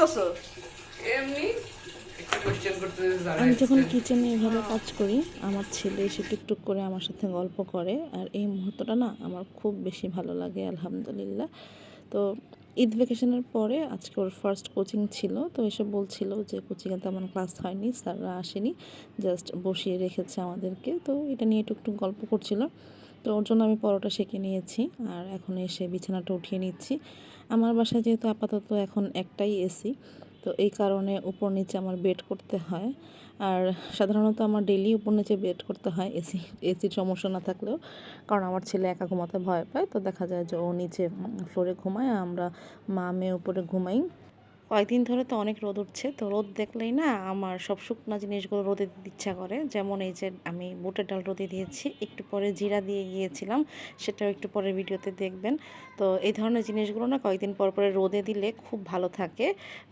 করছো? এমনি একটা কোশ্চেন করতে জানা আমি যাচ্ছে। যখন কিচেনে এভাবে কাজ করি, আমার ছেলে এসে টুকটুক করে আমার সাথে গল্প করে, আর এই মুহূর্তটা না আমার খুব বেশি ভালো লাগে আলহামদুলিল্লাহ। তো ঈদ ভ্যাকেশনের পরে আজকে ওর ফার্স্ট কোচিং ছিল, তো এসে বলছিল যে কোচিংয়ে তেমন ক্লাস হয়নি, স্যাররা আসেনি, জাস্ট বসিয়ে রেখেছে আমাদেরকে। তো এটা নিয়ে টুকটুক গল্প করছিল। তো ওর জন্য আমি পরোটা সেঁকে নিয়েছি, আর এখন এসে বিছানাটা উঠিয়ে নিচ্ছি। আমার বাসায় যেহেতু আপাতত এখন একটাই এসি, তো এই কারণে উপর নিচে আমার বেড করতে হয়। আর সাধারণত আমার ডেইলি উপর নিচে বেড করতে হয় এসির সমস্যা না থাকলেও, কারণ আমার ছেলে একা ঘুমাতে ভয় পায়। তো দেখা যায় যে ও নিচে ফ্লোরে ঘুমায়, আমরা মা মেয়ে উপরে ঘুমাই। কয়েকদিন ধরে তো অনেক রোদ উঠছে, তো রোদ দেখলেই না আমার সব শুকনো জিনিসগুলো রোদে দিতে ইচ্ছা করে। যেমন এই যে আমি বুটের ডাল রোদে দিয়েছি, একটু পরে জিরা দিয়ে গিয়েছিলাম, সেটাও একটু পরে ভিডিওতে দেখবেন। তো এই ধরনের জিনিসগুলো না কয়েকদিন পর পরে রোদে দিলে খুব ভালো থাকে,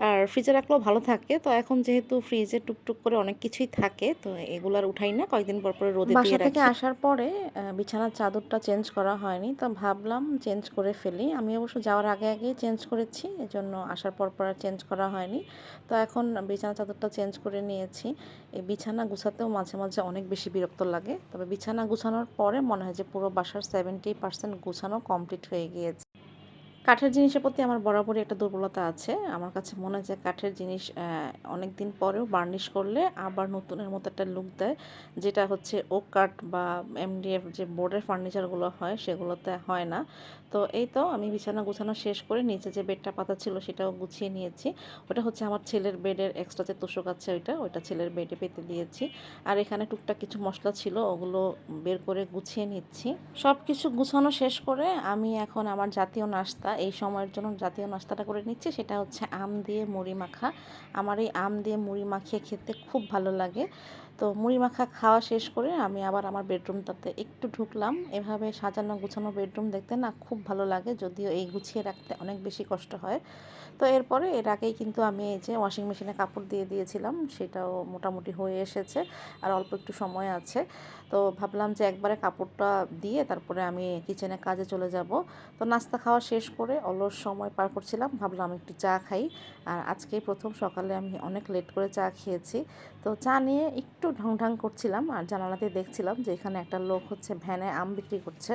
আর ফ্রিজে রাখলেও ভালো থাকে। তো এখন যেহেতু ফ্রিজে টুকটুক করে অনেক কিছুই থাকে, তো এগুলার উঠাই না, কয়েকদিন পর পরে রোদে দিয়ে রাখি। বাসা থেকে আসার পরে বিছানার চাদরটা চেঞ্জ করা হয়নি, তো ভাবলাম চেঞ্জ করে ফেলি। আমি অবশ্য যাওয়ার আগে আগেই চেঞ্জ করেছি, এজন্য আসার পর পর আর চেঞ্জ করা হয়নি। তো এখন বিছানার চাদরটা চেঞ্জ করে নিয়েছি। এই বিছানা গুছাতেও মাঝে মাঝে অনেক বেশি বিরক্ত লাগে, তবে বিছানা গুছানোর পরে মনে হয় যে পুরো বাসার 70% গুছানো কমপ্লিট হয়ে গিয়েছে। কাঠের জিনিসের প্রতি আমার বরাবরই একটা দুর্বলতা আছে। আমার কাছে মনে হয় যে কাঠের জিনিস অনেক দিন পরেও বার্নিশ করলে আবার নতুনের মতো একটা লুক দেয়, যেটা হচ্ছে ওক কাঠ বা এমডিএফ যে বোর্ডের ফার্নিচারগুলো হয় সেগুলোতে হয় না। তো এই তো আমি বিছানা গুছানো শেষ করে নিচে যে বেডটা পাতা ছিল সেটাও গুছিয়ে নিয়েছি। ওটা হচ্ছে আমার ছেলের বেডের এক্সট্রা যে তোষক আছে ওইটা ছেলের বেডে পেতে দিয়েছি। আর এখানে টুকটাক কিছু মশলা ছিল, ওগুলো বের করে গুছিয়ে নিচ্ছি। সব কিছু গুছানো শেষ করে আমি এখন আমার জাতীয় নাস্তা, এই সময়ের জন্য জাতীয় নাস্তাটা করে নিচ্ছি। সেটা হচ্ছে আম দিয়ে মুড়ি মাখা। আমার এই আম দিয়ে মুড়ি মাখিয়ে খেতে খুব ভালো লাগে। তো মুড়ি মাখা খাওয়া শেষ করে আমি আবার আমার বেডরুমটাতে একটু ঢুকলাম। এভাবে সাজানো গুছানো বেডরুম দেখতে না খুব ভালো লাগে, যদিও এই গুছিয়ে রাখতে অনেক বেশি কষ্ট হয়। তো এরপরে এর আগেই কিন্তু আমি এই যে ওয়াশিং মেশিনে কাপড় দিয়ে দিয়েছিলাম, সেটাও মোটামুটি হয়ে এসেছে, আর অল্প একটু সময় আছে। তো ভাবলাম যে একবারে কাপড়টা দিয়ে তারপরে আমি কিচেনে কাজে চলে যাব। তো নাস্তা খাওয়া শেষ করে অলস সময় পার করছিলাম, ভাবলাম একটু চা খাই। আর আজকেই প্রথম সকালে আমি অনেক লেট করে চা খেয়েছি। তো চা নিয়ে একটু ঢং করছিলাম, আর জানালাতে দেখছিলাম যে এখানে একটা লোক হচ্ছে ভ্যানে আম বিক্রি করছে।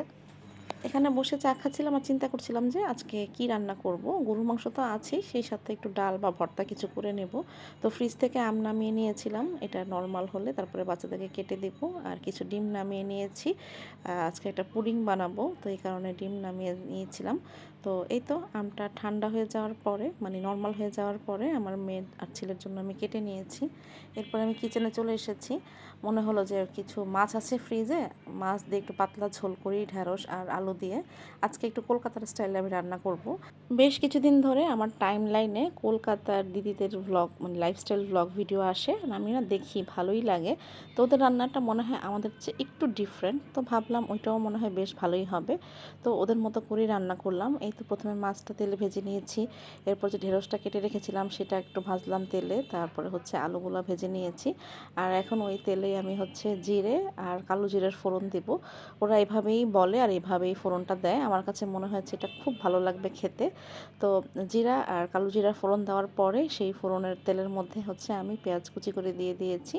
এখানে বসে চা খাচ্ছিলাম আর চিন্তা করছিলাম যে আজকে কি রান্না করব। গরুর মাংস তো আছেই, সেই সাথে একটু ডাল বা ভর্তা কিছু করে নেব। তো ফ্রিজ থেকে আম নামিয়ে নিয়েছিলাম, এটা নর্মাল হলে তারপরে বাচ্চাদেরকে কেটে দেব। আর কিছু ডিম নামিয়ে নিয়েছি, আজকে একটা পুডিং বানাবো, তো এই কারণে ডিম নামিয়ে নিয়েছিলাম। তো এই তো আমটা ঠান্ডা হয়ে যাওয়ার পরে, মানে নর্মাল হয়ে যাওয়ার পরে আমার মেয়ে আর ছেলের জন্য আমি কেটে নিয়েছি। এরপরে আমি কিচেনে চলে এসেছি। মনে হলো যে কিছু মাছ আছে ফ্রিজে, মাছ দিয়ে একটু পাতলা ঝোল করি ঢ্যাঁড়স আর আলু দিয়ে। আজকে একটু কলকাতার স্টাইলে আমি রান্না করব। বেশ কিছুদিন ধরে আমার টাইম লাইনে কলকাতার দিদিদের ব্লগ, মানে লাইফস্টাইল ব্লগ ভিডিও আসে, আর আমি না দেখি, ভালোই লাগে। তো ওদের রান্নাটা মনে হয় আমাদের চেয়ে একটু ডিফারেন্ট, তো ভাবলাম ওইটাও মনে হয় বেশ ভালোই হবে। তো ওদের মতো করেই রান্না করলাম। এই তো প্রথমে মাছটা তেলে ভেজে নিয়েছি, এরপর যে ঢেঁড়সটা কেটে রেখেছিলাম সেটা একটু ভাজলাম তেলে, তারপরে হচ্ছে আলুগুলো ভেজে নিয়েছি। আর এখন ওই তেলেই আমি হচ্ছে জিরে আর কালো জিরের ফোড়ন দেব। ওরা এভাবেই বলে আর এভাবেই ফোড়নটা দেয়, আমার কাছে মনে হয়েছে এটা খুব ভালো লাগবে খেতে। তো জিরা আর কালো জিরা ফোড়ন দেওয়ার পরে সেই ফোড়নের তেলের মধ্যে হচ্ছে আমি পেঁয়াজ কুচি করে দিয়ে দিয়েছি।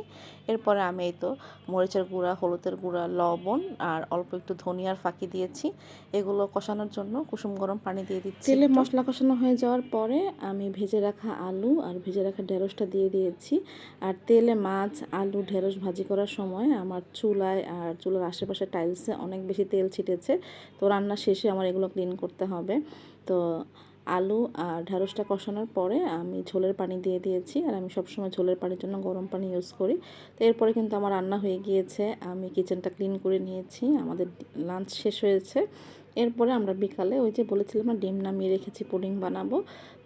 এরপরে আমি এই তো মরিচের গুঁড়া, হলুদের গুঁড়া, লবণ আর অল্প একটু ধনিয়ার ফাঁকি দিয়েছি। এগুলো কষানোর জন্য কুসুম গরম পানি দিয়ে দিচ্ছি। তেলে মশলা কষানো হয়ে যাওয়ার পরে আমি ভেজে রাখা আলু আর ভেজে রাখা ঢেঁড়সটা দিয়ে দিয়েছি। আর তেলে মাছ, আলু, ঢেঁড়স ভাজি করার সময় আমার চুলায় আর চুলার আশেপাশে টাইলসে অনেক বেশি তেল ছিটেছে। তো রান্না শেষে আমার এগুলো ক্লিন করতে হবে। তো আলু আর ঢেঁড়সটা কষানোর পরে আমি ঝোলের পানি দিয়ে দিয়েছি, আর আমি সবসময় ঝোলের পানির জন্য গরম পানি ইউজ করি। তো এরপরে কিন্তু আমার রান্না হয়ে গিয়েছে, আমি কিচেনটা ক্লিন করে নিয়েছি, আমাদের লাঞ্চ শেষ হয়েছে। এরপরে আমরা বিকালে ওই যে বলেছিলাম না ডিম নামিয়ে রেখেছি, পুডিং বানাবো।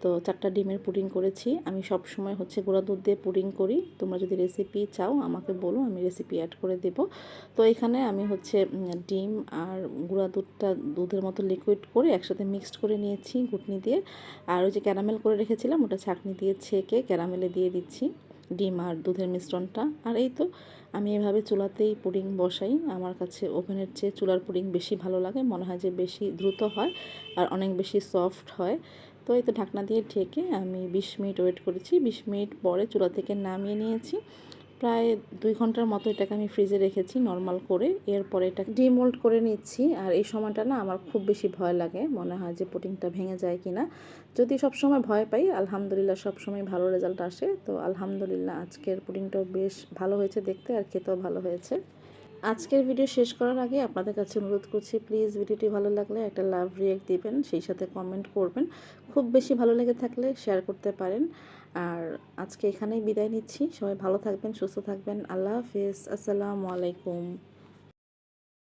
তো 4টা ডিমের পুডিং করেছি। আমি সব সময় হচ্ছে গুঁড়া দুধ দিয়ে পুডিং করি, তোমরা যদি রেসিপি চাও আমাকে বলো, আমি রেসিপি অ্যাড করে দেব। তো এখানে আমি হচ্ছে ডিম আর গুঁড়া দুধটা দুধের মতো লিকুইড করে একসাথে মিক্সড করে নিয়েছি ঘুটনি দিয়ে। আর ওই যে ক্যারামেল করে রেখেছিলাম ওটা ছাঁকনি দিয়ে ছেঁকে ক্যারামেলে দিয়ে দিচ্ছি ডিম আর দুধের মিশ্রণটা। আর এই তো আমি এভাবে চুলাতেই পুডিং বসাই। আমার কাছে ওভেনের চেয়ে চুলার পুডিং বেশি ভালো লাগে, মনে হয় যে বেশি দ্রুত হয় আর অনেক বেশি সফট হয়। তো এই তো ঢাকনা দিয়ে ঢেকে আমি 20 মিনিট ওয়েট করেছি। 20 মিনিট পরে চুলা থেকে নামিয়ে নিয়েছি। প্রায় 2 ঘন্টার মতো এটাকে আমি ফ্রিজে রেখেছি নরমাল করে। এরপরে এটাকে ডিমোল্ড করে নিচ্ছি। আর এই সময়টা না আমার খুব বেশি ভয় লাগে, মনে হয় যে পুডিংটা ভেঙে যায় কিনা। যদি সবসময় ভয় পাই, আলহামদুলিল্লাহ সবসময় ভালো রেজাল্ট আসে। তো আলহামদুলিল্লাহ আজকের পুডিংটাও বেশ ভালো হয়েছে দেখতে, আর খেতেও ভালো হয়েছে। আজকের ভিডিও শেষ করার আগে আপনাদের কাছে অনুরোধ করছি, প্লিজ ভিডিওটি ভালো লাগলে একটা লাভ রিঅ্যাক্ট দিবেন, সেই সাথে কমেন্ট করবেন। খুব বেশি ভালো লেগে থাকলে শেয়ার করতে পারেন। আর আজকে এখানেই বিদায় নিচ্ছি। সবাই ভালো থাকবেন, সুস্থ থাকবেন। আল্লাহ হাফেজ। আসসালামু আলাইকুম।